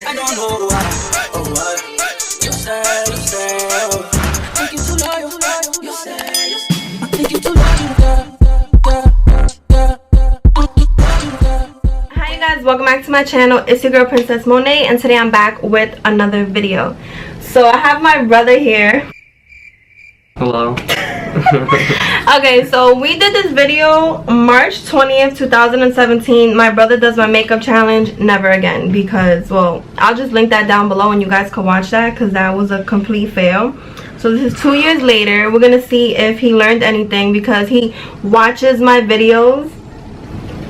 I don't know why or what you say, oh. I think you're too loyal, you say, I think you're too loyal, Hi you guys, welcome back to my channel. It's your girl Princess Monet, and today I'm back with another video. So I have my brother here. Hello. Okay, so we did this video March 20th 2017. My brother does my makeup challenge, never again, because, well, I'll just link that down below and you guys can watch that because that was a complete fail. So this is 2 years later. We're gonna see if he learned anything because he watches my videos.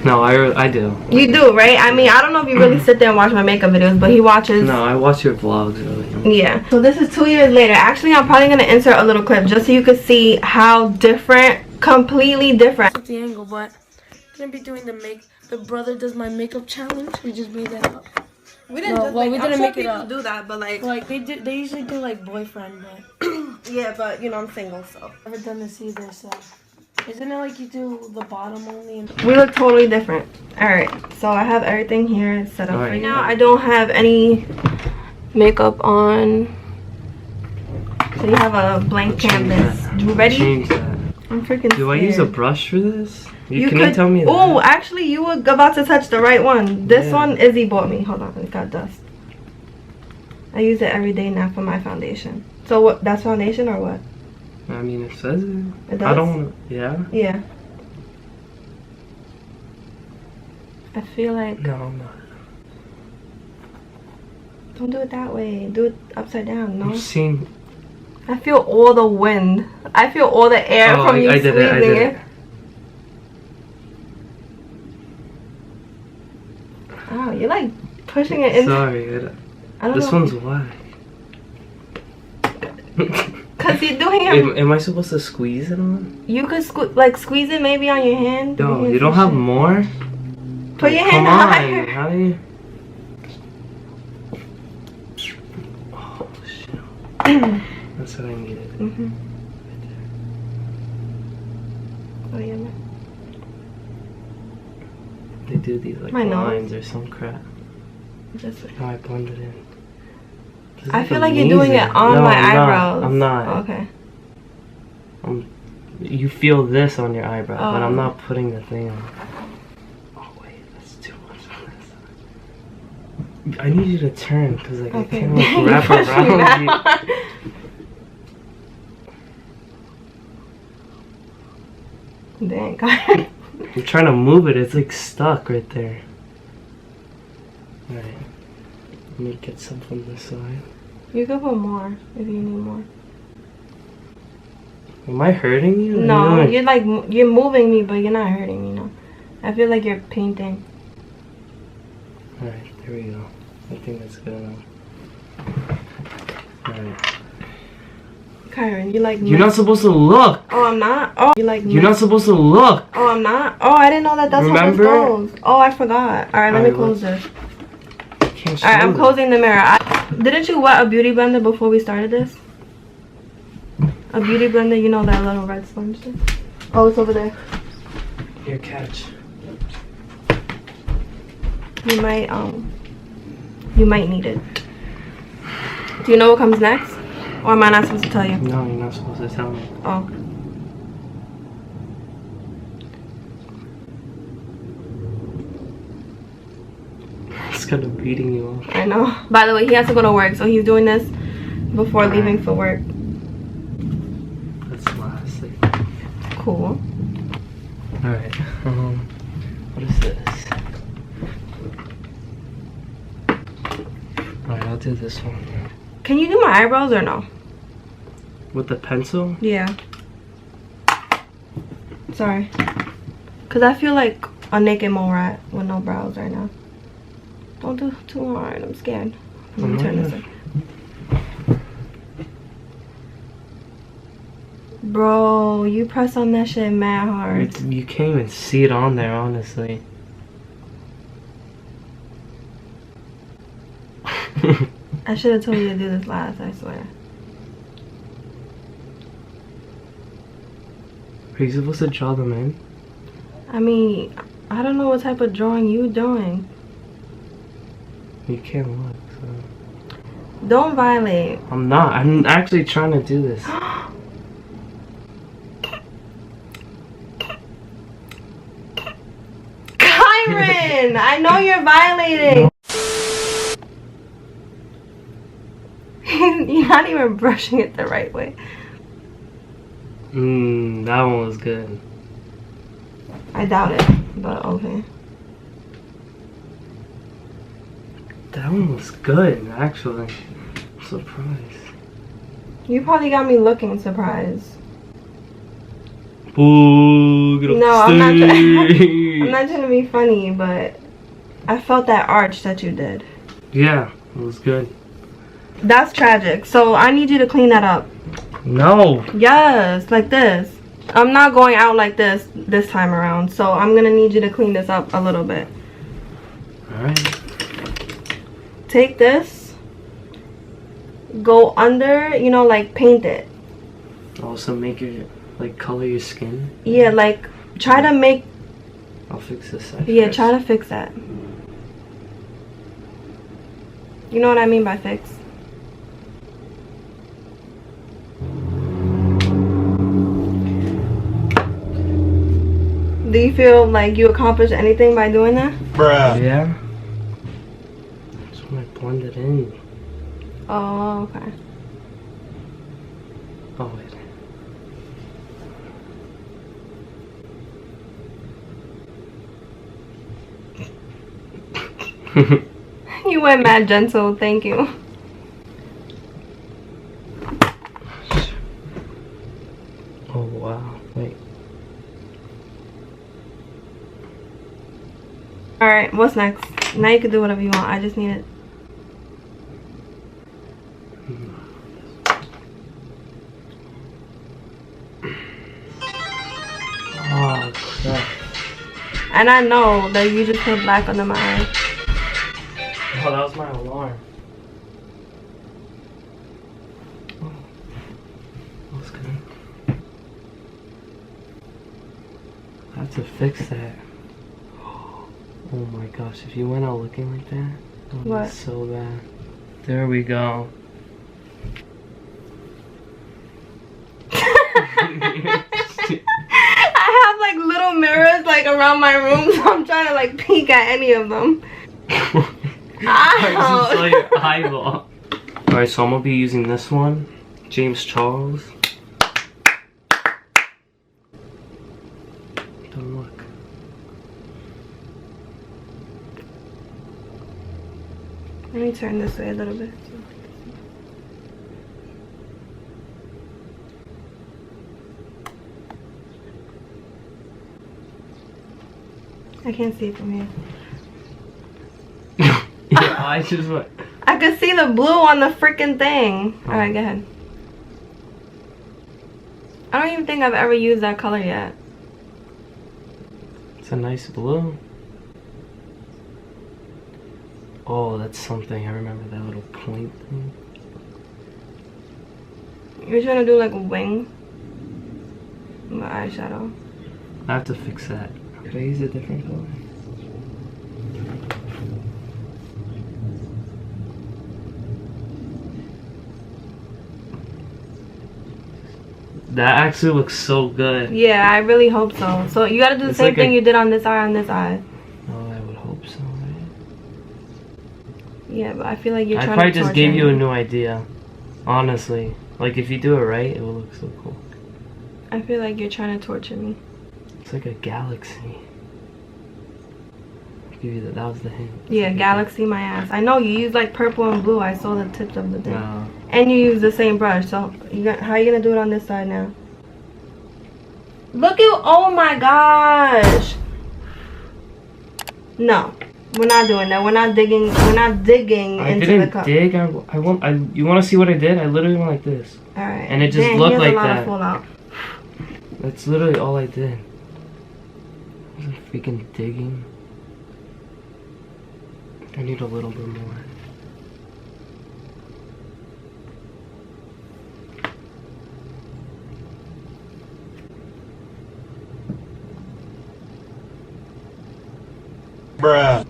No, I do. You do, right? I mean, I don't know if you really sit there and watch my makeup videos, but he watches. No, I watch your vlogs really. Yeah. So this is 2 years later. Actually, I'm probably gonna insert a little clip just so you can see how different, completely different. The angle, but I'm gonna be doing the brother does my makeup challenge. We just made that up. We didn't. No, just well, make, we I'm didn't sure make it people up. do that, but like They usually do like boyfriend, but yeah, but you know I'm single, so I've never done this either. So isn't it like you do the bottom only? And we look totally different. All right, so I have everything here set up Right right now. I don't have any makeup on, so you have a blank canvas. You ready? Change that. I'm freaking scared. Do I use a brush for this? Can you could tell me that? Oh, actually, you were about to touch the right one. This Yeah. one Izzy bought me. Hold on, it got dust. I use it every day now for my foundation. So what? That's foundation or what? I mean, it says it. It does? I don't want to. Yeah? Yeah. I feel like No, I'm not. don't do it that way. Do it upside down. No. I'm seeing. I feel all the wind. I feel all the air Oh, from you I did squeezing it. I did it. Oh, you're like pushing it in. Sorry. I don't This know. one's why. Cause you're doing it. Am I supposed to squeeze it on? You could squeeze it maybe on your hand. No, you don't have more? Put your Come hand on. higher. How do you? Oh, shit. That's what I needed. Mhm. Oh yeah. They do these like My nose. lines or some crap. Just. Now I blend it in. This I is feel like you're doing it amazing. on No, my I'm not. eyebrows. I'm not. Okay. You feel this on your eyebrow, but I'm Oh. not putting the thing on. Oh wait, that's too much on this side. I need you to turn because like Okay. I can't like wrap around you. Dang, God. I'm trying to move it. It's like stuck right there. All right. Let me get some from this side. You could put more if you need more. Am I hurting you? No, Or you're like you're moving me, but you're not hurting me. No, I feel like you're painting. All right, there we go. I think that's good enough. All right. Kyron, you like. You're not supposed to look. Oh, I'm not. Oh, you like. You're not supposed to look. Oh, I'm not. Oh, I didn't know that. That's Remember? how this goes. Oh, I forgot. All right, let me Alright, close this. Can't All right, show I'm that. closing the mirror. Didn't you wet a beauty blender before we started this? A beauty blender, you know that little red sponge thing? Oh, it's over there. Here, catch. You might need it. Do you know what comes next? Or am I not supposed to tell you? No, you're not supposed to tell me. Oh. It's kind of beating you off. I know. By the way, he has to go to work, so he's doing this before leaving for work. That's last thing. Cool. Alright, what is this? Alright, I'll do this one. Can you do my eyebrows or no? With the pencil? Yeah. Sorry. Because I feel like a naked mole rat with no brows right now. Don't do too hard. I'm scared. Let me turn this in. Bro, you press on that shit mad hard. You can't even see it on there, honestly. I should have told you to do this last, I swear. Are you supposed to draw them in? I mean, I don't know what type of drawing you doing. You can't look. So. Don't violate. I'm not. I'm actually trying to do this. Kyron! I know you're violating. You're not even brushing it the right way. That one was good. I doubt it, but okay. That one was good, actually. I'm surprised. You probably got me looking surprised. Ooh, get off No, the I'm not. stage. I'm not trying to be funny, but I felt that arch that you did. Yeah, it was good. That's tragic. So I need you to clean that up. No. Yes, like this. I'm not going out like this time around. So I'm gonna need you to clean this up a little bit. Alright. Take this. Go under, you know, like paint it. Also make your, like, color your skin. Yeah, like try to make. I'll fix this side. Yeah, first. try to fix that. You know what I mean by fix? Do you feel like you accomplished anything by doing that? Bruh. Yeah. Just want to blend it in. Oh, okay. Oh, wait. You went mad gentle, thank you. Oh, wow. Wait. Alright, what's next? Now you can do whatever you want. I just need it. Oh, crap. And I know that you just put black under my eye. Oh, that was my alarm. Oh, that was good. I have to fix that. Oh my gosh, if you went out looking like that, that would What? be so bad. There we go. I have like little mirrors like around my room, so I'm trying to like peek at any of them. I just saw your eyeball. Alright, so I'm gonna be using this one. James Charles. Don't look. Let me turn this way a little bit. I can't see it from here. Your eyes just went. I could see the blue on the freaking thing. Alright, go ahead. I don't even think I've ever used that color yet. It's a nice blue. Oh, that's something. I remember that little point thing. You're trying to do like a wing? My eyeshadow. I have to fix that. Could I use a different color? That actually looks so good. Yeah, I really hope so. So you gotta do the It's same like thing a- you did on this eye, on this eye. Oh, I would hope so, right? Yeah, but I feel like you're I trying probably to just torture gave you a me. new idea. Honestly. Like, if you do it right, it will look so cool. I feel like you're trying to torture me. It's like a galaxy. I'll give you that. That was the hint. Yeah, galaxy my ass. I know you use like purple and blue. I saw the tips of the thing. No. And you use the same brush. So how are you gonna do it on this side now? Look at, oh my gosh. No, we're not doing that. We're not digging. We're not digging I into the didn't cup. dig. You want to see what I did? I literally went like this. All right. And it just Damn, looked he has like a lot that. Of fallout. That's literally all I did. I wasn't freaking digging. I need a little bit more. Bruh.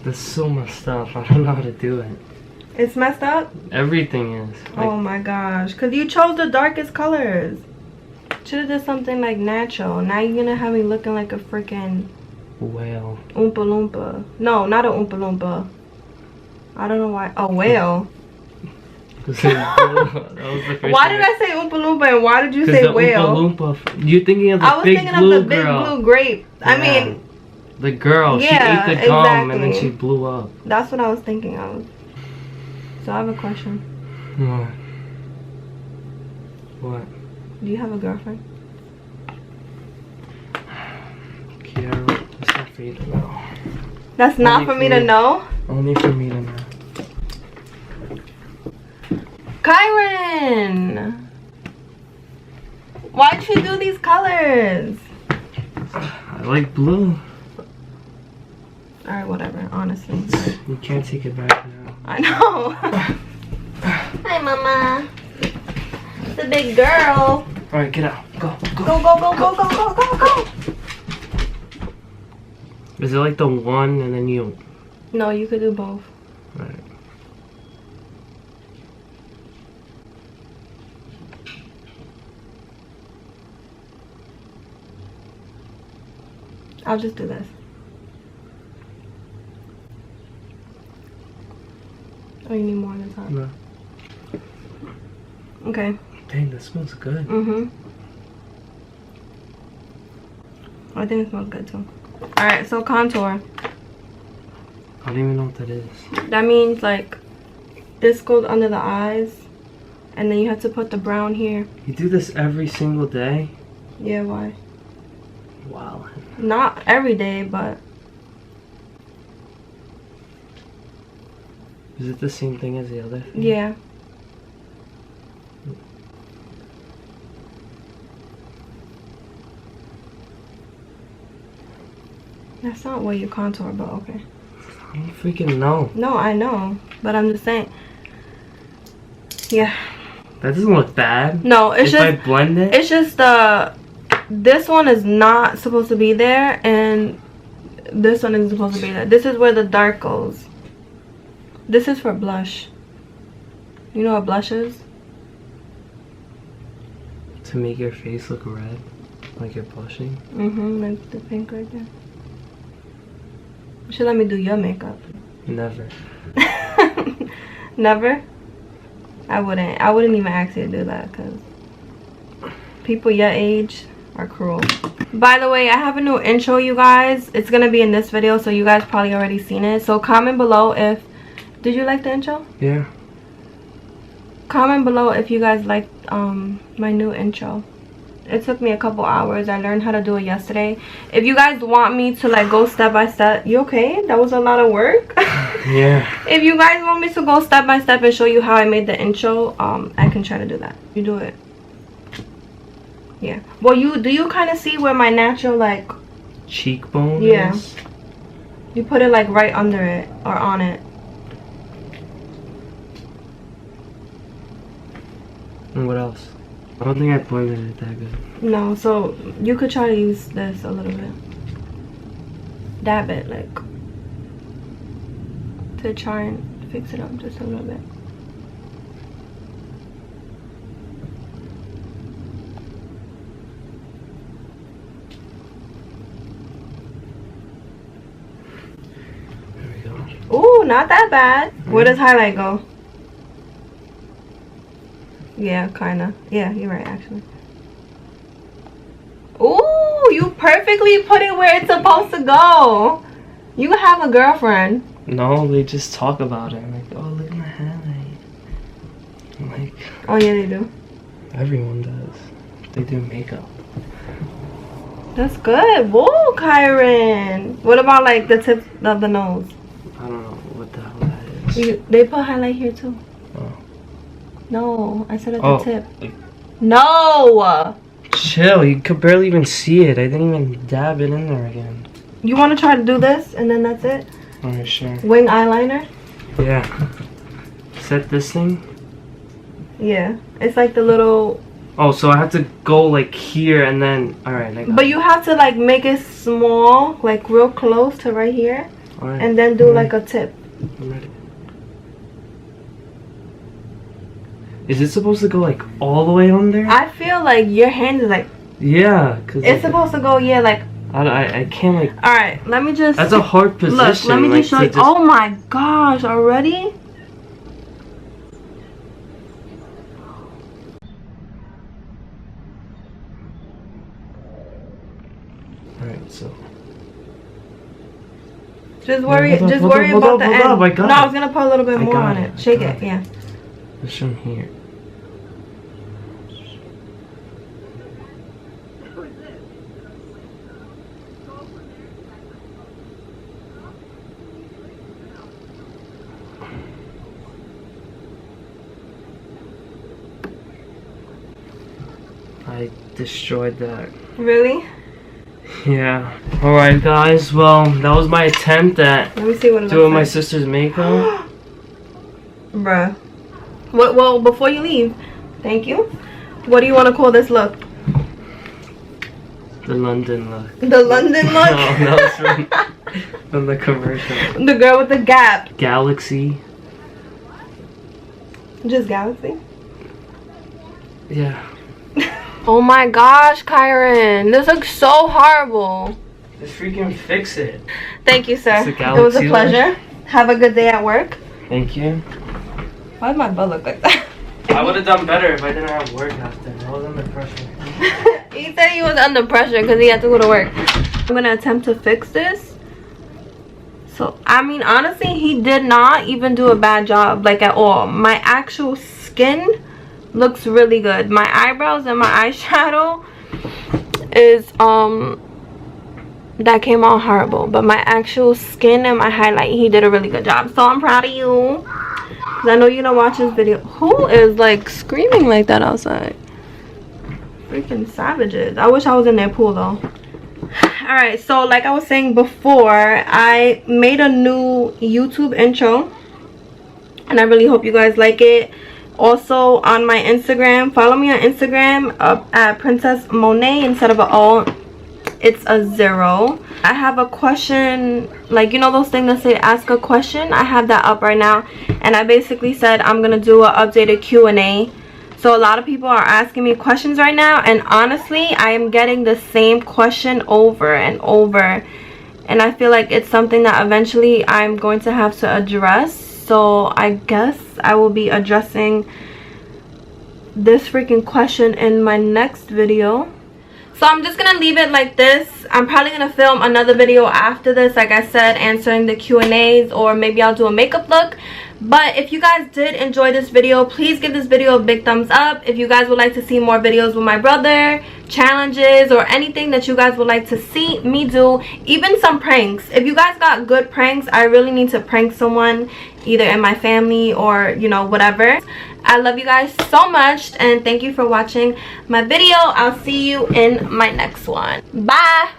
That's so messed up. I don't know how to do it. It's messed up? Everything is. Like, oh my gosh. Because you chose the darkest colors. Should have did something like natural. Now you're going to have me looking like a freaking... whale. Oompa Loompa. No, not a Oompa Loompa. I don't know why. A whale. That was the first Why thing did I say Oompa Loompa and why did you say the whale? Oompa Loompa. You're thinking of the I was big thinking blue of the big girl. blue grape. I Yeah. mean, the girl. Yeah, she ate the gum and then exactly. she blew up. that's what I was thinking of. So I have a question. What? What? Do you have a girlfriend? Kiara, that's not for you to know. That's not Only for for me to me. know? Only for me to know. Kyron! Why'd you do these colors? I like blue. Alright, whatever, honestly. You can't take it back now. I know. Hi, Mama. It's a big girl. Alright, get out. Go, go. Go, go, go, go, go, go, go, go. Is it like the one and then you... No, you could do both. Alright. I'll just do this. Oh, you need more on the top. No. Okay. Dang, that smells good. Mm-hmm. I think it smells good too. Alright, so contour. I don't even know what that is. That means like this goes under the eyes and then you have to put the brown here. You do this every single day? Yeah, why? Wow. Not every day, but Is it the same thing as the other thing? yeah. That's not what you contour, but okay. I don't freaking know. No, I know, but I'm just saying. Yeah. That doesn't look bad. No, it's if I just blend it? it's just this one is not supposed to be there and this one isn't supposed to be there. This is where the dark goes. This is for blush. You know what blush is? To make your face look red? Like you're blushing? Mm-hmm, like the pink right there. You should let me do your makeup. Never. Never? I wouldn't even ask you to do that because people your age are cruel. By the way, I have a new intro, you guys. It's gonna be in this video, so you guys probably already seen it. So comment below if... Did you like the intro? Yeah. Comment below if you guys liked my new intro. It took me a couple hours. I learned how to do it yesterday. If you guys want me to like go step by step... You okay? That was a lot of work. Yeah. If you guys want me to go step by step and show you how I made the intro, I can try to do that. You do it. Yeah. Well, do you kind of see where my natural like Cheekbone Yeah. is? you put it like right under it or on it. And what else? I don't think I blended it that good. No, so you could try to use this a little bit. Dab it like to try and fix it up just a little bit. There we go. Ooh, not that bad. Where does highlight go? Yeah, kinda. Yeah, you're right, actually. Ooh, you perfectly put it where it's supposed to go. You have a girlfriend. No, they just talk about it. I'm like, oh, look at my highlight. I'm like, Oh yeah, they do. everyone does. They do makeup. That's good. Whoa, Kyron. What about like the tip of the nose? I don't know what the hell that is. They put highlight here too. Oh. No, I said at Oh, the tip. like, No. chill, you could barely even see it. I didn't even dab it in there again. You want to try to do this and then that's it? Alright, sure. Wing eyeliner? Yeah. Set this thing? Yeah. It's like the little... Oh, so I have to go like here and then... Alright, I got But it. you have to like make it small, like real close to right here. Alright. And then do like a tip. I'm ready. Is it supposed to go like all the way on there? I feel like your hand is like... Yeah, cause it's supposed to go, yeah, like... I can't like... Alright, let me just... That's a hard position. Look, let me just show you. Oh my gosh, already? Alright, so... Just worry about the end. No, I was gonna put a little bit more on it. Shake it, yeah. Just from here. I destroyed that. Really? Yeah. Alright guys, well, that was my attempt at Let me see what it doing looks my like. sister's makeup. Bruh. Well, before you leave, thank you. What do you want to call this look? The London look. The London look? No, it's from the commercial. The girl with the gap. Galaxy. Just Galaxy? Yeah. Oh my gosh, Kyron. This looks so horrible. Just freaking fix it. Thank you, sir. It's a It was a Galaxy pleasure. Have a good day at work. Thank you. Why does my butt look like that? I would have done better if I didn't have work after. I was under pressure. He said he was under pressure because he had to go to work. I'm going to attempt to fix this. So, I mean, honestly, he did not even do a bad job, like at all. My actual skin looks really good. My eyebrows and my eyeshadow is, that came out horrible. But my actual skin and my highlight, he did a really good job. So, I'm proud of you. Because I know you don't watch this video. Who is, like, screaming like that outside? Freaking savages. I wish I was in their pool, though. Alright, so like I was saying before, I made a new YouTube intro. And I really hope you guys like it. Also, on my Instagram, follow me on Instagram at Princess Monet. Instead of an O, it's a 0. I have a question, like, you know those things that say ask a question? I have that up right now. And I basically said I'm going to do an updated Q&A. So a lot of people are asking me questions right now, and honestly, I am getting the same question over and over, and I feel like it's something that eventually I'm going to have to address. So I guess I will be addressing this freaking question in my next video. So I'm just gonna leave it like this. I'm probably gonna film another video after this, like I said, answering the Q&As, or maybe I'll do a makeup look. But if you guys did enjoy this video, please give this video a big thumbs up. If you guys would like to see more videos with my brother, challenges, or anything that you guys would like to see me do, even some pranks. If you guys got good pranks, I really need to prank someone, either in my family or, you know, whatever. I love you guys so much, and thank you for watching my video. I'll see you in my next one. Bye.